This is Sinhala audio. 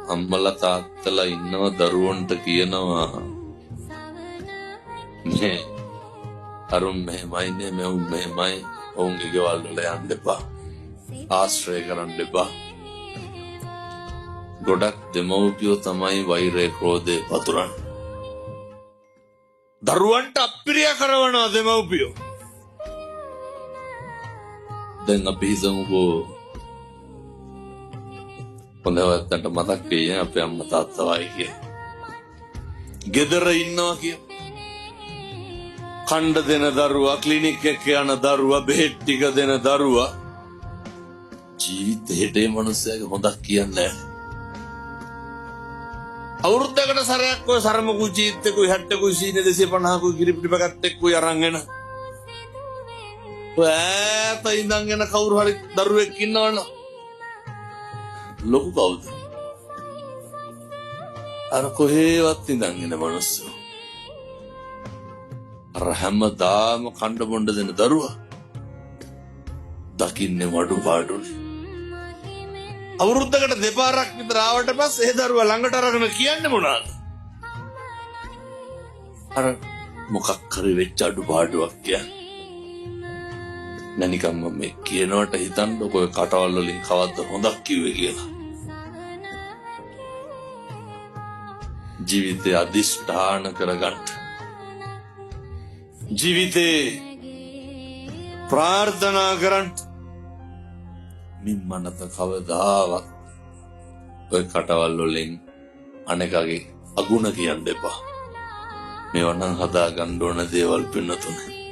අම්මලා තාත්තලා ඉන්නව දරුවන්ට කියනවා මේ අරුන් මෙහෙමයිනේ මෙවුන් මෙහෙමයි ඔවුන්ගේ ගෙවල් වල යන්න එපා ආශ්‍රය කරන්න එපා ගොඩක් දෙමව්පියෝ තමයි වෛරය ක්‍රෝධය පතුරන්නේ දරුවන්ට අප්‍රිය කරනවා දෙමව්පියෝ දැන් අපි හිතමුකෝ හොඳවත්තන්ට මතක් වෙයි අපේ අම්මා තාත්තා වයි කිය. ගෙදර ඉන්නවා කිය. කණ්ඩ දෙන දරුවා ක්ලිනික් එක යන දරුවා බෙහෙත් ටික දෙන දරුවා ජීවිතේට මනුස්සයාගේ හොඳක් කියන්නේ අවුරුද්දකට සැරයක් ඔය සරමකුයි ජීවිතේකුයි හැට්ටකුයි සීනේ 250කුයි කිරිපිටි පැකට් එක්කුයි අරන් එන ඔය ඈත ඉඳන් එන කවුරු හරි දරුවෙක් ඉන්නවනම් ලොකු කවුද? අර කොහේවත් ඉඳන් එන මනුස්සය. අර හැමදාම කණ්ඩ බොණ්ඩ දෙන දරුවා. දකින්නේ වඩු පාඩුනේ. අවුරුද්දකට දෙපාරක් විතර ආවට පස්සේ ඒ දරුවා ළඟට අරගෙන කියන්නේ මොනවාද? අර මොකක් හරි වෙච්ච අඩු පාඩුවක් කියන්නේ. නැනිකම් මම කියනවට හිතන්නකො ඔය කටවල් වලින් කවද්ද හොඳක් කිව්වේ කියලා. ජීවිතය අදිෂ්ඨාන කරගන්න. ජීවිතේ ප්‍රාර්ථනා කරන්න. මිම්මනත කවදාවත් ඔය කටවල් වලින් අනෙකගේ අගුණ කියන්න එපා. මේවා නම් හදා ගන්න ඕන දේවල් පින්නතුනේ.